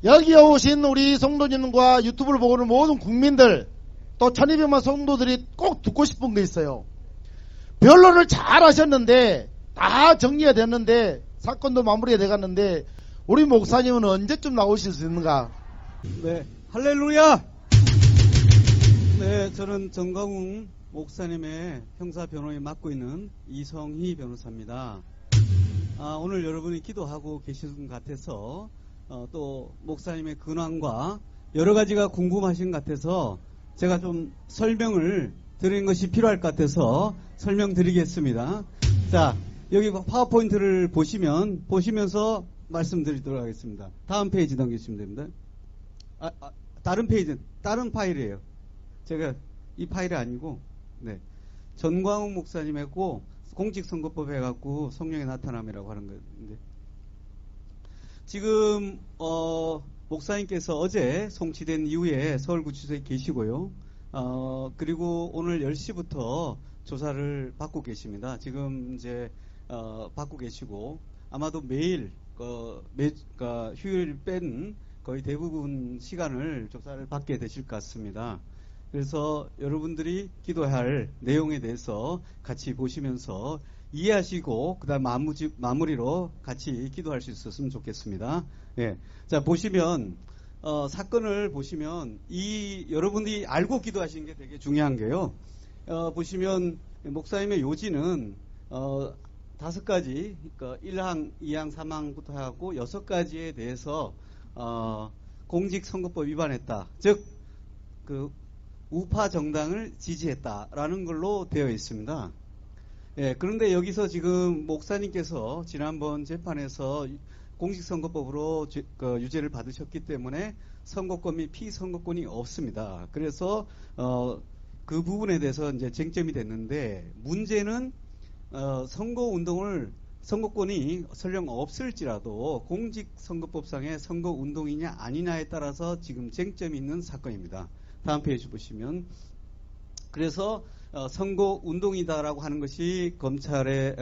여기에 오신 우리 성도님과 유튜브를 보고 있는 모든 국민들, 또 1200만 성도들이 꼭 듣고 싶은 게 있어요. 변론을 잘 하셨는데, 다 정리가 됐는데, 사건도 마무리가 돼갔는데, 우리 목사님은 언제쯤 나오실 수 있는가? 네, 할렐루야! 네, 저는 정광훈 목사님의 형사 변호인 맡고 있는 이성희 변호사입니다. 오늘 여러분이 기도하고 계시는 것 같아서 또 목사님의 근황과 여러 가지가 궁금하신 것 같아서 제가 좀 설명을 드리는 것이 필요할 것 같아서 설명드리겠습니다. 자, 여기 파워포인트를 보시면서 말씀드리도록 하겠습니다. 다음 페이지 넘기시면 됩니다. 다른 페이지, 다른 파일이에요. 제가 이 파일이 아니고, 네. 전광훈 목사님하고 공직선거법 해갖고 성령의 나타남이라고 하는 건데, 지금 목사님께서 어제 송치된 이후에 서울구치소에 계시고요. 그리고 오늘 10시부터 조사를 받고 계십니다. 지금 이제 받고 계시고 아마도 매일 휴일 뺀 거의 대부분 시간을 조사를 받게 되실 것 같습니다. 그래서 여러분들이 기도할 내용에 대해서 같이 보시면서 이해하시고 그다음 마무리로 같이 기도할 수 있었으면 좋겠습니다. 예. 자, 보시면 사건을 보시면 여러분들이 알고 기도하시는 게 되게 중요한 게요. 보시면 목사님의 요지는 5가지, 그러니까 1항, 2항, 3항부터 하고 6가지에 대해서 공직선거법 위반했다. 즉, 우파 정당을 지지했다라는 걸로 되어 있습니다. 예, 그런데 여기서 지금 목사님께서 지난번 재판에서 공직선거법으로 유죄를 받으셨기 때문에 선거권 및 피선거권이 없습니다. 그래서 그 부분에 대해서 이제 쟁점이 됐는데 문제는 선거권이 설령 없을지라도 공직선거법상의 선거운동이냐 아니냐에 따라서 지금 쟁점이 있는 사건입니다. 다음 페이지 보시면 그래서 선거운동이다라고 하는 것이 경찰의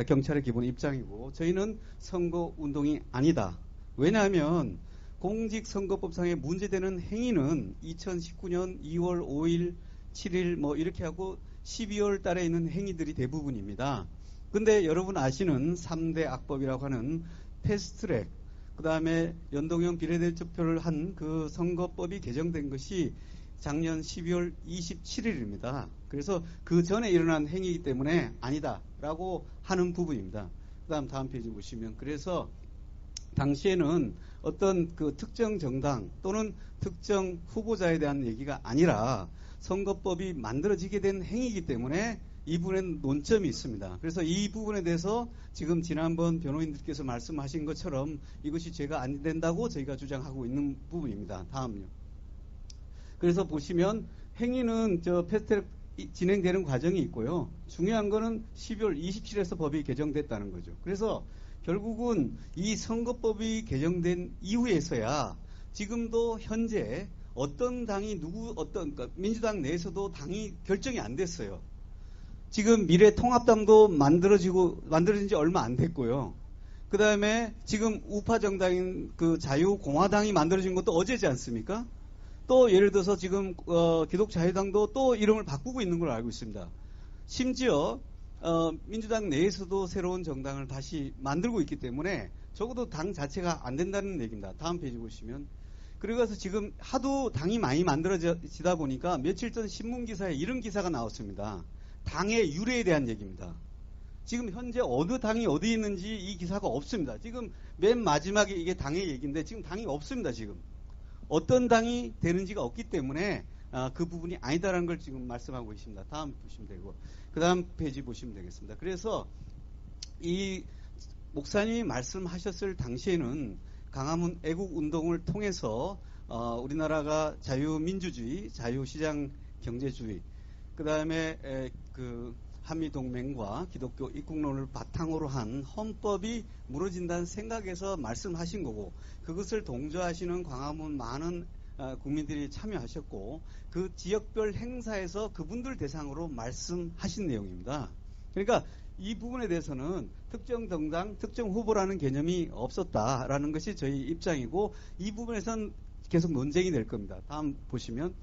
기본 입장이고 저희는 선거운동이 아니다. 왜냐하면 공직선거법상에 문제되는 행위는 2019년 2월 5일, 7일 뭐 이렇게 하고 12월 달에 있는 행위들이 대부분입니다. 근데 여러분 아시는 3대 악법이라고 하는 패스트트랙, 그 다음에 연동형 비례대표를 한 그 선거법이 개정된 것이 작년 12월 27일입니다. 그래서 그 전에 일어난 행위이기 때문에 아니다라고 하는 부분입니다. 그 다음 페이지 보시면 그래서 당시에는 어떤 그 특정 정당 또는 특정 후보자에 대한 얘기가 아니라 선거법이 만들어지게 된 행위이기 때문에 이 부분에는 논점이 있습니다. 그래서 이 부분에 대해서 지금 지난번 변호인들께서 말씀하신 것처럼 이것이 죄가 안 된다고 저희가 주장하고 있는 부분입니다. 다음요. 그래서 보시면 행위는 패스트트랙 진행되는 과정이 있고요. 중요한 거는 12월 27일에서 법이 개정됐다는 거죠. 그래서 결국은 이 선거법이 개정된 이후에서야 지금도 현재 어떤 당이 그러니까 민주당 내에서도 당이 결정이 안 됐어요. 지금 미래통합당도 만들어진 지 얼마 안 됐고요. 그 다음에 지금 우파 정당인 그 자유공화당이 만들어진 것도 어제지 않습니까? 또 예를 들어서 지금 기독자유당도 또 이름을 바꾸고 있는 걸로 알고 있습니다. 심지어 민주당 내에서도 새로운 정당을 다시 만들고 있기 때문에 적어도 당 자체가 안 된다는 얘기입니다. 다음 페이지 보시면 그래서 지금 하도 당이 많이 만들어지다 보니까 며칠 전 신문기사에 이런 기사가 나왔습니다. 당의 유래에 대한 얘기입니다. 지금 현재 어느 당이 어디 있는지 이 기사가 없습니다. 지금 맨 마지막에 이게 당의 얘기인데 지금 당이 없습니다. 지금 어떤 당이 되는지가 없기 때문에 그 부분이 아니다라는 걸 지금 말씀하고 계십니다. 다음 보시면 되고 그 다음 페이지 보시면 되겠습니다. 그래서 이 목사님이 말씀하셨을 당시에는 광화문 애국운동을 통해서 우리나라가 자유민주주의, 자유시장 경제주의, 그 다음에 한미동맹과 기독교 입국론을 바탕으로 한 헌법이 무너진다는 생각에서 말씀하신 거고 그것을 동조하시는 광화문 많은 국민들이 참여하셨고 그 지역별 행사에서 그분들 대상으로 말씀하신 내용입니다. 그러니까 이 부분에 대해서는 특정 정당, 특정 후보라는 개념이 없었다라는 것이 저희 입장이고 이 부분에선 계속 논쟁이 될 겁니다. 다음 보시면.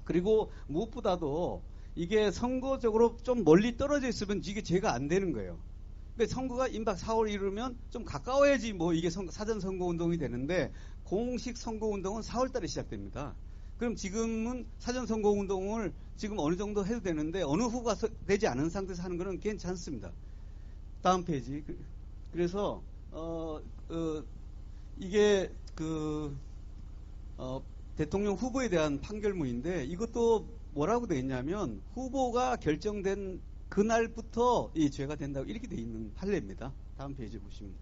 그리고 무엇보다도 이게 선거적으로 좀 멀리 떨어져 있으면 이게 죄가 안 되는 거예요. 그러니까 선거가 임박 4월 이르면 좀 가까워야지 뭐 이게 사전 선거 운동이 되는데 공식 선거 운동은 4월 달에 시작됩니다. 그럼 지금은 사전 선거 운동을 지금 어느 정도 해도 되는데 어느 후가 되지 않은 상태에서 하는 거는 괜찮습니다. 다음 페이지. 그래서 이게 대통령 후보에 대한 판결문인데 이것도 뭐라고 되어 있냐면 후보가 결정된 그날부터 이 죄가 된다고 이렇게 되어 있는 판례입니다. 다음 페이지 보시면.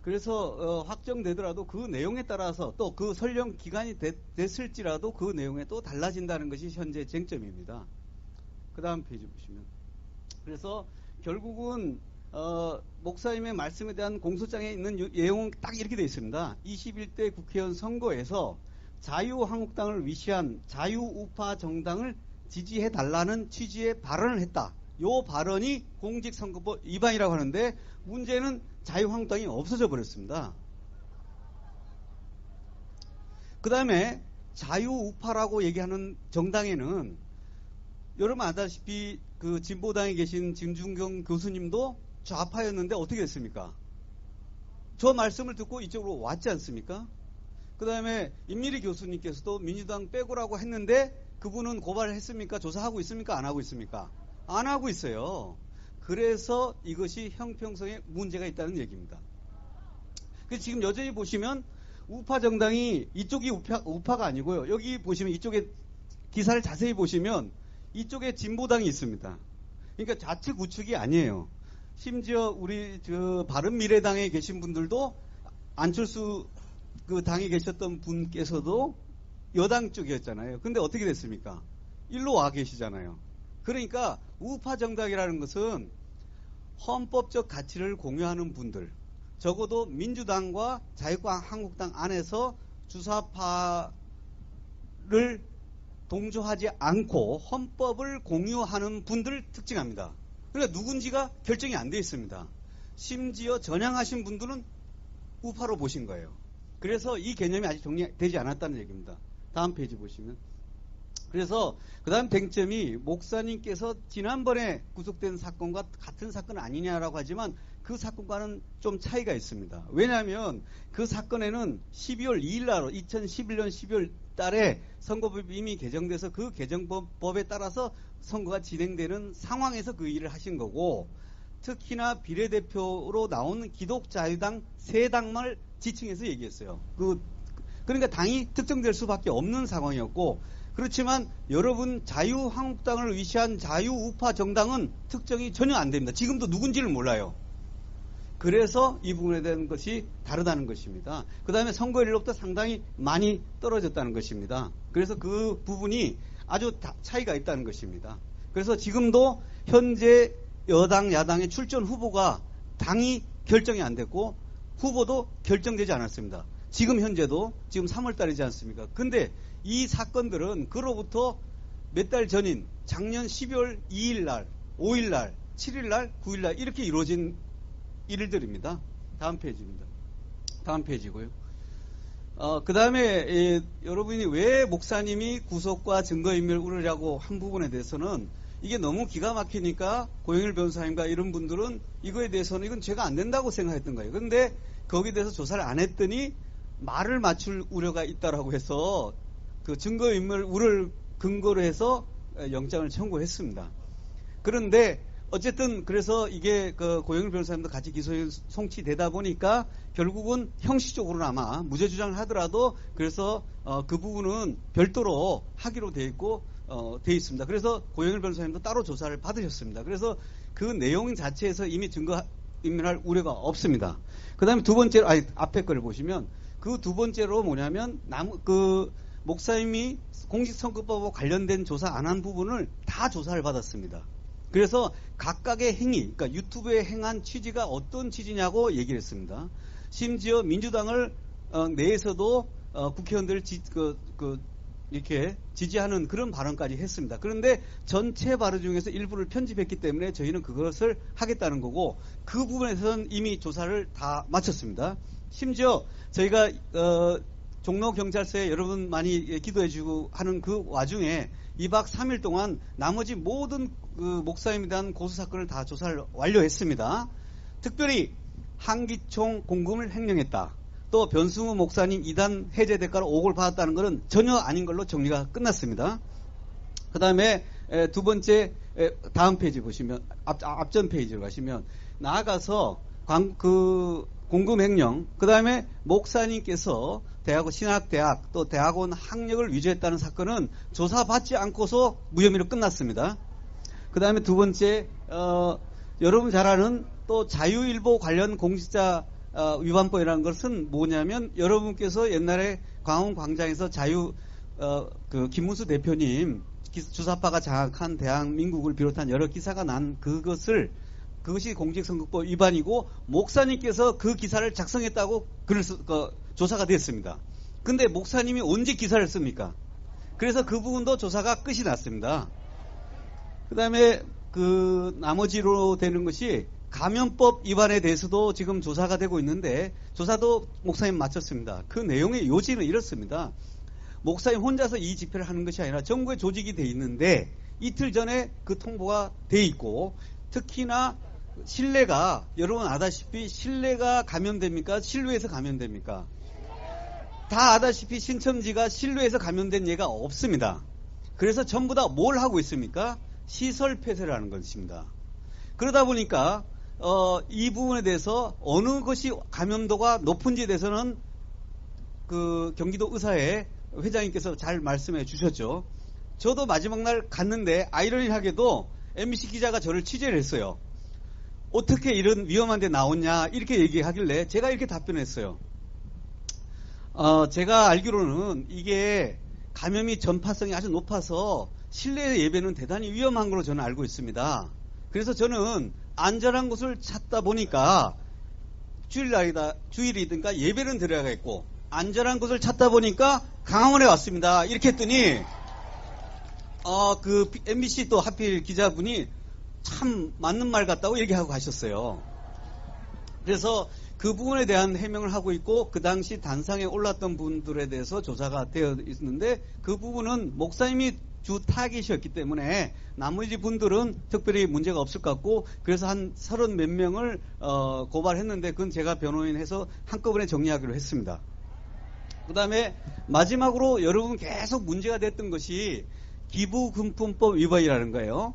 그래서 확정되더라도 그 내용에 따라서 또 그 설령 기간이 됐을지라도 그 내용에 또 달라진다는 것이 현재 쟁점입니다. 그 다음 페이지 보시면. 그래서 결국은 목사님의 말씀에 대한 공소장에 있는 내용은 딱 이렇게 되어 있습니다. 21대 국회의원 선거에서 자유한국당을 위시한 자유우파 정당을 지지해달라는 취지의 발언을 했다. 이 발언이 공직선거법 위반이라고 하는데 문제는 자유한국당이 없어져 버렸습니다. 그 다음에 자유우파라고 얘기하는 정당에는 여러분 아다시피 그 진보당에 계신 진중경 교수님도 좌파였는데 어떻게 됐습니까? 저 말씀을 듣고 이쪽으로 왔지 않습니까? 그 다음에 임미리 교수님께서도 민주당 빼고라고 했는데 그분은 고발을 했습니까? 조사하고 있습니까? 안 하고 있습니까? 안 하고 있어요. 그래서 이것이 형평성에 문제가 있다는 얘기입니다. 그래서 지금 여전히 보시면 우파 정당이 이쪽이 우파가 아니고요. 여기 보시면 이쪽에 기사를 자세히 보시면 이쪽에 진보당이 있습니다. 그러니까 좌측 우측이 아니에요. 심지어 우리 바른미래당에 계신 분들도 안철수 그 당에 계셨던 분께서도 여당 쪽이었잖아요. 근데 어떻게 됐습니까? 일로 와 계시잖아요. 그러니까 우파 정당이라는 것은 헌법적 가치를 공유하는 분들, 적어도 민주당과 자유한국당 안에서 주사파를 동조하지 않고 헌법을 공유하는 분들을 특징합니다. 그러니까 누군지가 결정이 안 돼 있습니다. 심지어 전향하신 분들은 우파로 보신 거예요. 그래서 이 개념이 아직 정리되지 않았다는 얘기입니다. 다음 페이지 보시면. 그래서 그 다음 쟁점이 목사님께서 지난번에 구속된 사건과 같은 사건 아니냐라고 하지만 그 사건과는 좀 차이가 있습니다. 왜냐하면 그 사건에는 12월 2일 날 2011년 12월 달에 선거법이 이미 개정돼서 그 개정법에 따라서 선거가 진행되는 상황에서 그 일을 하신 거고 특히나 비례대표로 나온 기독자유당 세 당을 지칭해서 얘기했어요. 그러니까 당이 특정될 수밖에 없는 상황이었고 그렇지만 여러분 자유한국당을 위시한 자유우파 정당은 특정이 전혀 안 됩니다. 지금도 누군지를 몰라요. 그래서 이 부분에 대한 것이 다르다는 것입니다. 그 다음에 선거일로부터 상당히 많이 떨어졌다는 것입니다. 그래서 그 부분이 아주 차이가 있다는 것입니다. 그래서 지금도 현재 여당, 야당의 출전 후보가 당이 결정이 안 됐고 후보도 결정되지 않았습니다. 지금 현재도 지금 3월 달이지 않습니까? 근데 이 사건들은 그로부터 몇 달 전인 작년 12월 2일 날, 5일 날, 7일 날, 9일 날 이렇게 이루어진 일들입니다. 다음 페이지입니다. 다음 페이지고요. 그 다음에 여러분이 왜 목사님이 구속과 증거인멸 우려라고 한 부분에 대해서는 이게 너무 기가 막히니까 고영일 변호사님과 이런 분들은 이거에 대해서는 이건 죄가 안 된다고 생각했던 거예요. 그런데 거기에 대해서 조사를 안 했더니 말을 맞출 우려가 있다라고 해서 그 증거인멸 우려를 근거로 해서 영장을 청구했습니다. 그런데 어쨌든 그래서 이게 그 고영일 변호사님도 같이 기소에 송치되다 보니까 결국은 형식적으로나마 무죄 주장을 하더라도 그래서 그 부분은 별도로 하기로 돼 있고 돼 있습니다. 그래서 고영일 변호사님도 따로 조사를 받으셨습니다. 그래서 그 내용 자체에서 이미 증거 인멸할 우려가 없습니다. 그다음에 두 번째로 앞에 거를 보시면 그 두 번째로 뭐냐면 목사님이 공직선거법과 관련된 조사 안 한 부분을 다 조사를 받았습니다. 그래서 각각의 행위, 그러니까 유튜브에 행한 취지가 어떤 취지냐고 얘기를 했습니다. 심지어 민주당을 내에서도 국회의원들을 이렇게 지지하는 그런 발언까지 했습니다. 그런데 전체 발언 중에서 일부를 편집했기 때문에 저희는 그것을 하겠다는 거고 그 부분에서는 이미 조사를 다 마쳤습니다. 심지어 저희가 종로 경찰서에 여러분 많이 기도해주고 하는 그 와중에 2박 3일 동안 나머지 모든 그 목사님에 대한 고소 사건을 다 조사를 완료했습니다. 특별히 한기총 공금을 횡령했다. 또 변승우 목사님 이단 해제 대가로 5억을 받았다는 것은 전혀 아닌 걸로 정리가 끝났습니다. 그 다음에 두 번째 다음 페이지 보시면 앞전 페이지로 가시면 나아가서 공금 횡령, 그 다음에 목사님께서 대학원 신학대학 또 대학원 학력을 위조했다는 사건은 조사받지 않고서 무혐의로 끝났습니다. 그 다음에 두 번째 여러분 잘 아는 또 자유일보 관련 공직자 위반법이라는 것은 뭐냐면 여러분께서 옛날에 광화문 광장에서 김문수 대표님 주사파가 장악한 대한민국을 비롯한 여러 기사가 난 그것이 공직선거법 위반이고 목사님께서 그 기사를 작성했다고 조사가 됐습니다. 근데 목사님이 언제 기사를 씁니까? 그래서 그 부분도 조사가 끝이 났습니다. 그 다음에 나머지로 되는 것이 감염법 위반에 대해서도 지금 조사가 되고 있는데 조사도 목사님 마쳤습니다. 그 내용의 요지는 이렇습니다. 목사님 혼자서 이 집회를 하는 것이 아니라 정부의 조직이 돼 있는데 이틀 전에 그 통보가 돼 있고 특히나 실내가 여러분 아다시피 실내가 감염됩니까? 실외에서 감염됩니까? 다 아다시피 신천지가 실외에서 감염된 예가 없습니다. 그래서 전부 다 뭘 하고 있습니까? 시설 폐쇄를 하는 것입니다. 그러다 보니까 이 부분에 대해서 어느 것이 감염도가 높은지에 대해서는 그 경기도 의사회 회장님께서 잘 말씀해 주셨죠. 저도 마지막 날 갔는데 아이러니하게도 MBC 기자가 저를 취재를 했어요. 어떻게 이런 위험한 데 나왔냐 이렇게 얘기하길래 제가 이렇게 답변했어요. 제가 알기로는 이게 감염이 전파성이 아주 높아서 실내 예배는 대단히 위험한 걸로 저는 알고 있습니다. 그래서 저는 안전한 곳을 찾다 보니까 주일이든가 예배는 드려야겠고 안전한 곳을 찾다 보니까 강화문에 왔습니다. 이렇게 했더니 그 MBC 또 하필 기자분이 참 맞는 말 같다고 얘기하고 가셨어요. 그래서 그 부분에 대한 해명을 하고 있고 그 당시 단상에 올랐던 분들에 대해서 조사가 되어 있는데 그 부분은 목사님이 주 타깃이었기 때문에 나머지 분들은 특별히 문제가 없을 것 같고 그래서 한 30 몇 명을 고발했는데 그건 제가 변호인해서 한꺼번에 정리하기로 했습니다. 그 다음에 마지막으로 여러분 계속 문제가 됐던 것이 기부금품법 위반이라는 거예요.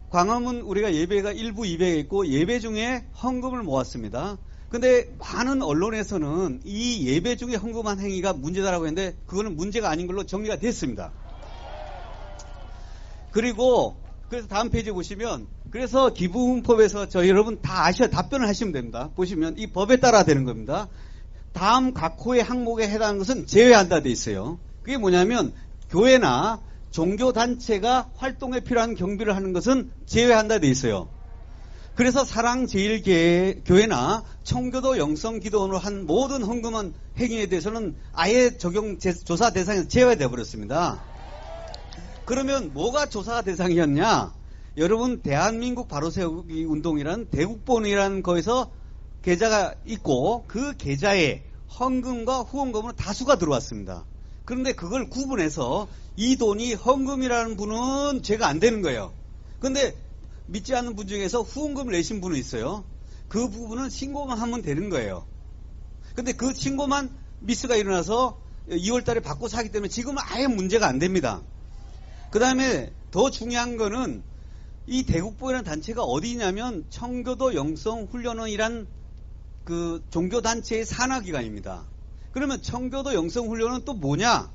광화문 우리가 예배가 1부 200에 있고 예배 중에 헌금을 모았습니다. 근데 많은 언론에서는 이 예배 중에 헌금한 행위가 문제다라고 했는데 그거는 문제가 아닌 걸로 정리가 됐습니다. 그리고 그래서 다음 페이지 보시면 그래서 기부금법에서 저희 여러분 다 답변을 하시면 됩니다. 보시면 이 법에 따라 되는 겁니다. 다음 각호의 항목에 해당하는 것은 제외한다 돼 있어요. 그게 뭐냐면 교회나 종교단체가 활동에 필요한 경비를 하는 것은 제외한다 돼 있어요. 그래서 사랑제일교회나 청교도 영성기도원으로 한 모든 헌금한 행위에 대해서는 아예 조사 대상에서 제외되어 버렸습니다. 그러면 뭐가 조사 대상이었냐? 여러분 대한민국 바로세우기 운동이라는 대국본이라는 거에서 계좌가 있고 그 계좌에 헌금과 후원금으로 다수가 들어왔습니다. 그런데 그걸 구분해서 이 돈이 헌금이라는 분은 죄가 안 되는 거예요. 그런데 믿지 않는 분 중에서 후원금을 내신 분은 있어요. 그 부분은 신고만 하면 되는 거예요. 근데 그 신고만 미스가 일어나서 2월 달에 받고 사기 때문에 지금은 아예 문제가 안 됩니다. 그 다음에 더 중요한 거는 이 대국보이라는 단체가 어디냐면 청교도 영성훈련원이란 그 종교단체의 산하기관입니다. 그러면 청교도 영성훈련원은 또 뭐냐?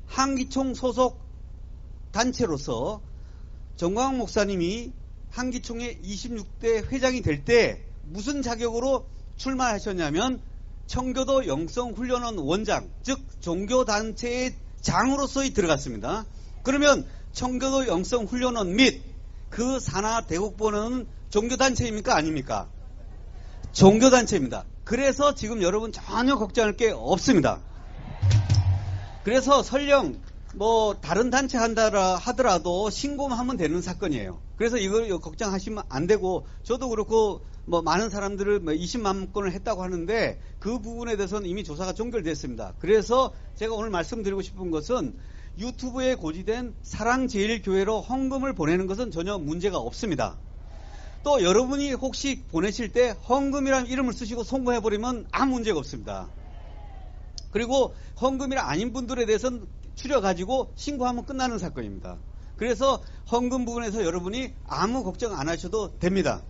한기총 소속 단체로서 정광훈 목사님이 한기총의 26대 회장이 될 때 무슨 자격으로 출마하셨냐면 청교도 영성훈련원 원장, 즉 종교단체의 장으로서 들어갔습니다. 그러면 청교도 영성훈련원 및 그 산하 대국보는 종교단체입니까? 아닙니까? 종교단체입니다. 그래서 지금 여러분 전혀 걱정할 게 없습니다. 그래서 설령 뭐 다른 단체 한다라 하더라도 신고만 하면 되는 사건이에요. 그래서 이걸 걱정하시면 안 되고 저도 그렇고 뭐 많은 사람들을 뭐 20만 건을 했다고 하는데 그 부분에 대해서는 이미 조사가 종결됐습니다. 그래서 제가 오늘 말씀드리고 싶은 것은 유튜브에 고지된 사랑제일교회로 헌금을 보내는 것은 전혀 문제가 없습니다. 또 여러분이 혹시 보내실 때 헌금이라는 이름을 쓰시고 송금해버리면 아무 문제가 없습니다. 그리고 헌금이라 아닌 분들에 대해서는 추려가지고 신고하면 끝나는 사건입니다. 그래서 헌금 부분에서 여러분이 아무 걱정 안 하셔도 됩니다.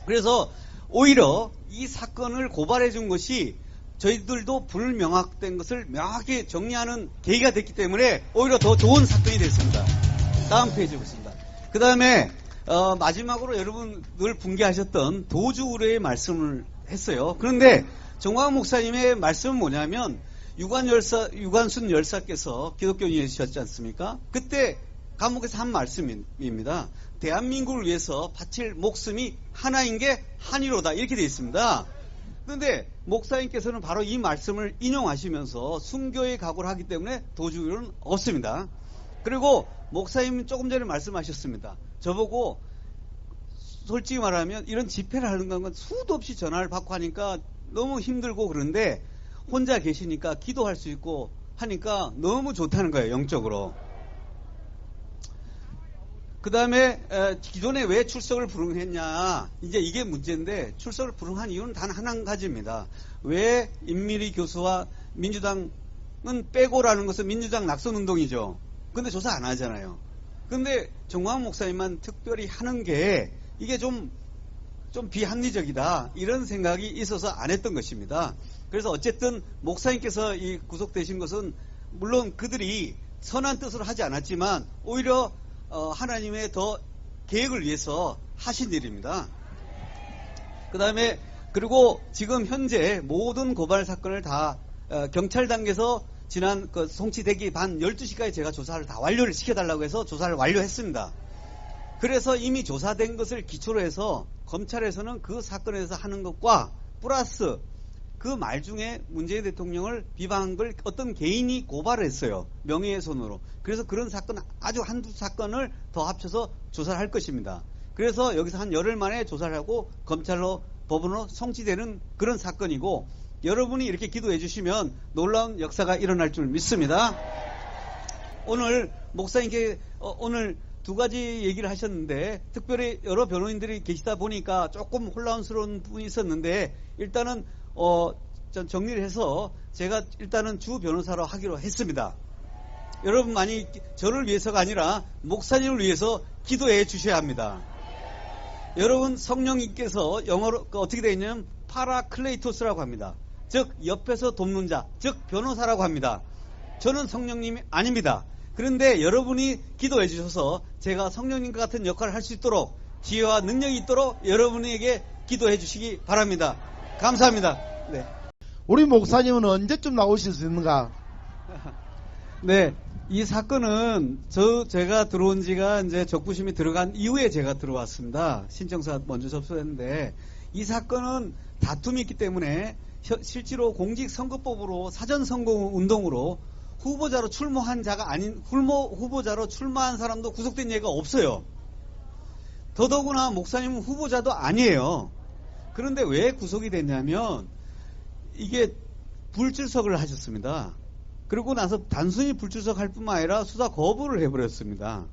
그래서 오히려 이 사건을 고발해 준 것이 저희들도 불명확된 것을 명확히 정리하는 계기가 됐기 때문에 오히려 더 좋은 사건이 됐습니다. 다음 페이지 보겠습니다. 그 다음에 마지막으로 여러분 늘 붕괴하셨던 도주 우려의 말씀을 했어요. 그런데 정광 목사님의 말씀은 뭐냐면 유관순 열사께서 기독교인이셨지 않습니까? 그때 감옥에서 한 말씀입니다. 대한민국을 위해서 바칠 목숨이 하나인 게 한이로다 이렇게 되어 있습니다. 그런데 목사님께서는 바로 이 말씀을 인용하시면서 순교의 각오를 하기 때문에 도주는 없습니다. 그리고 목사님 조금 전에 말씀하셨습니다. 저보고 솔직히 말하면 이런 집회를 하는 건 수도 없이 전화를 받고 하니까 너무 힘들고 그런데 혼자 계시니까 기도할 수 있고 하니까 너무 좋다는 거예요. 영적으로. 그 다음에 기존에 왜 출석을 불응했냐 이제 이게 문제인데 출석을 불응한 이유는 단 한 가지입니다. 왜 임미리 교수와 민주당은 빼고라는 것은 민주당 낙선운동이죠. 근데 조사 안 하잖아요. 근데 정광 목사님만 특별히 하는 게 이게 좀 비합리적이다 이런 생각이 있어서 안 했던 것입니다. 그래서 어쨌든 목사님께서 이 구속되신 것은 물론 그들이 선한 뜻으로 하지 않았지만 오히려 하나님의 더 계획을 위해서 하신 일입니다. 그 다음에 그리고 지금 현재 모든 고발 사건을 다 경찰 단계에서 지난 송치되기 반 12시까지 제가 조사를 다 완료를 시켜달라고 해서 조사를 완료했습니다. 그래서 이미 조사된 것을 기초로 해서 검찰에서는 그 사건에 대해서 하는 것과 플러스 그 말 중에 문재인 대통령을 비방한 걸 어떤 개인이 고발을 했어요. 명예훼손으로. 그래서 그런 사건 아주 한두 사건을 더 합쳐서 조사를 할 것입니다. 그래서 여기서 한 열흘 만에 조사를 하고 검찰로 법원으로 송치되는 그런 사건이고 여러분이 이렇게 기도해 주시면 놀라운 역사가 일어날 줄 믿습니다. 오늘 목사님께 오늘 두 가지 얘기를 하셨는데 특별히 여러 변호인들이 계시다 보니까 조금 혼란스러운 부분이 있었는데 일단은 전 정리를 해서 제가 일단은 주 변호사로 하기로 했습니다. 여러분 많이 저를 위해서가 아니라 목사님을 위해서 기도해 주셔야 합니다. 여러분 성령님께서 영어로 어떻게 되어 있냐면 파라클레이토스라고 합니다. 즉 옆에서 돕는 자, 즉 변호사라고 합니다. 저는 성령님이 아닙니다. 그런데 여러분이 기도해 주셔서 제가 성령님과 같은 역할을 할 수 있도록 지혜와 능력이 있도록 여러분에게 기도해 주시기 바랍니다. 감사합니다. 네. 우리 목사님은 언제쯤 나오실 수 있는가? 네. 이 사건은 제가 들어온 지가 이제 적부심이 들어간 이후에 제가 들어왔습니다. 신청서 먼저 접수했는데 이 사건은 다툼이 있기 때문에 실제로 공직선거법으로 사전선거운동으로 후보자로 출마한 자가 아닌 후보자로 출마한 사람도 구속된 예가 없어요. 더더구나 목사님은 후보자도 아니에요. 그런데 왜 구속이 됐냐면 이게 불출석을 하셨습니다. 그리고 나서 단순히 불출석할 뿐만 아니라 수사 거부를 해버렸습니다.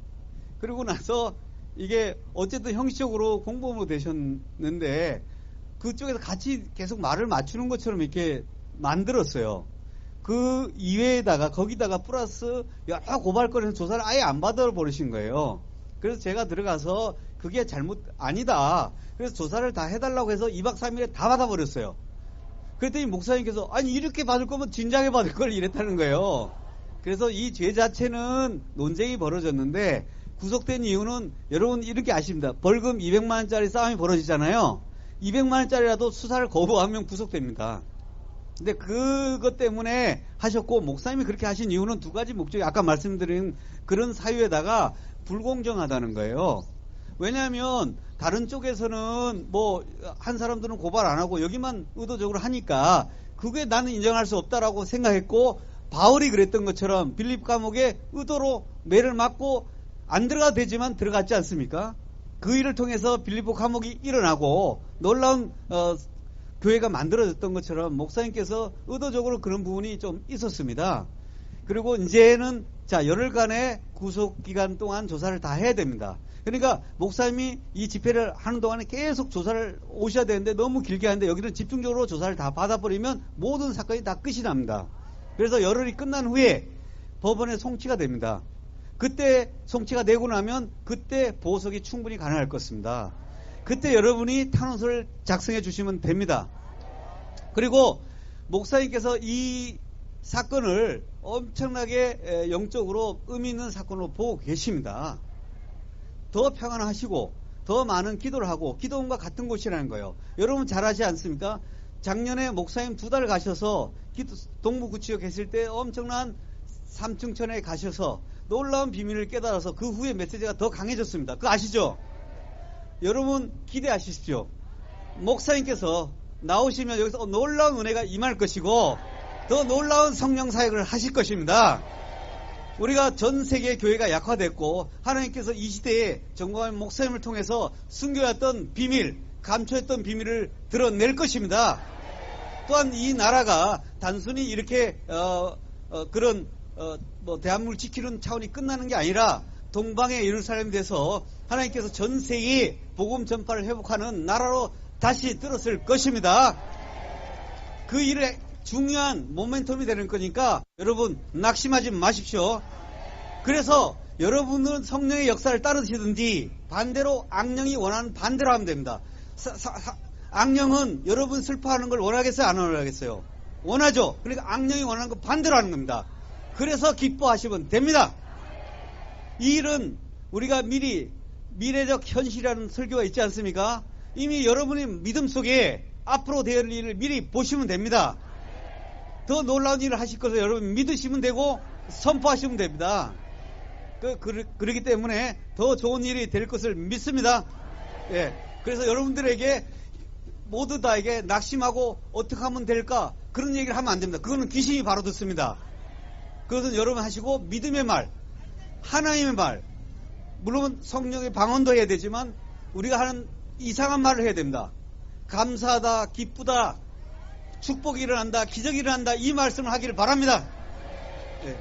그리고 나서 이게 어쨌든 형식적으로 공범으로 되셨는데 그쪽에서 같이 계속 말을 맞추는 것처럼 이렇게 만들었어요. 그 이외에다가 거기다가 플러스 여러 고발건에서 조사를 아예 안 받아버리신 거예요. 그래서 제가 들어가서 그게 잘못 아니다. 그래서 조사를 다 해달라고 해서 2박 3일에 다 받아버렸어요. 그랬더니 목사님께서 아니 이렇게 받을 거면 진작에 받을 걸 이랬다는 거예요. 그래서 이 죄 자체는 논쟁이 벌어졌는데 구속된 이유는 여러분 이렇게 아십니다. 벌금 200만 원짜리 싸움이 벌어지잖아요. 200만 원짜리라도 수사를 거부하면 구속됩니다. 근데 그것 때문에 하셨고 목사님이 그렇게 하신 이유는 두 가지 목적이 아까 말씀드린 그런 사유에다가 불공정하다는 거예요. 왜냐하면 다른 쪽에서는 뭐 한 사람들은 고발 안 하고 여기만 의도적으로 하니까 그게 나는 인정할 수 없다라고 생각했고 바울이 그랬던 것처럼 빌립 감옥에 의도로 매를 맞고 안 들어가도 되지만 들어갔지 않습니까? 그 일을 통해서 빌립보 감옥이 일어나고 놀라운 교회가 만들어졌던 것처럼 목사님께서 의도적으로 그런 부분이 좀 있었습니다. 그리고 이제는 자 열흘간의 구속 기간 동안 조사를 다 해야 됩니다. 그러니까 목사님이 이 집회를 하는 동안에 계속 조사를 오셔야 되는데 너무 길게 하는데 여기는 집중적으로 조사를 다 받아버리면 모든 사건이 다 끝이 납니다. 그래서 열흘이 끝난 후에 법원에 송치가 됩니다. 그때 송치가 되고 나면 그때 보석이 충분히 가능할 것입니다. 그때 여러분이 탄원서를 작성해 주시면 됩니다. 그리고 목사님께서 이 사건을 엄청나게 영적으로 의미 있는 사건으로 보고 계십니다. 더 평안하시고 더 많은 기도를 하고 기도원과 같은 곳이라는 거예요. 여러분 잘 아시지 않습니까? 작년에 목사님 2달 가셔서 동부구치소 계실 때 엄청난 삼층천에 가셔서 놀라운 비밀을 깨달아서 그 후에 메시지가 더 강해졌습니다. 그거 아시죠? 여러분 기대하십시오. 목사님께서 나오시면 여기서 놀라운 은혜가 임할 것이고 더 놀라운 성령 사역을 하실 것입니다. 우리가 전 세계 교회가 약화됐고 하나님께서 이 시대에 정말 목사님을 통해서 숨겨왔던 비밀, 감춰했던 비밀을 드러낼 것입니다. 또한 이 나라가 단순히 이렇게 그런 대한민국을 지키는 차원이 끝나는 게 아니라 동방의 예루살렘이 돼서 하나님께서 전 세계에 복음 전파를 회복하는 나라로 다시 들었을 것입니다. 그 일에 중요한 모멘텀이 되는 거니까 여러분 낙심하지 마십시오. 그래서 여러분은 성령의 역사를 따르시든지 반대로 악령이 원하는 반대로 하면 됩니다. 악령은 여러분 슬퍼하는 걸 원하겠어요? 안 원하겠어요? 원하죠. 그러니까 악령이 원하는 거 반대로 하는 겁니다. 그래서 기뻐하시면 됩니다. 이 일은 우리가 미리 미래적 현실이라는 설교가 있지 않습니까? 이미 여러분의 믿음 속에 앞으로 될 일을 미리 보시면 됩니다. 더 놀라운 일을 하실 것을 여러분 믿으시면 되고 선포하시면 됩니다. 그렇기 때문에 더 좋은 일이 될 것을 믿습니다. 예. 그래서 여러분들에게 모두 다에게 낙심하고 어떻게 하면 될까 그런 얘기를 하면 안 됩니다. 그거는 귀신이 바로 듣습니다. 그것은 여러분 하시고 믿음의 말, 하나님의 말, 물론 성령의 방언도 해야 되지만 우리가 하는 이상한 말을 해야 됩니다. 감사하다, 기쁘다, 축복이 일어난다, 기적이 일어난다 이 말씀을 하기를 바랍니다. 예.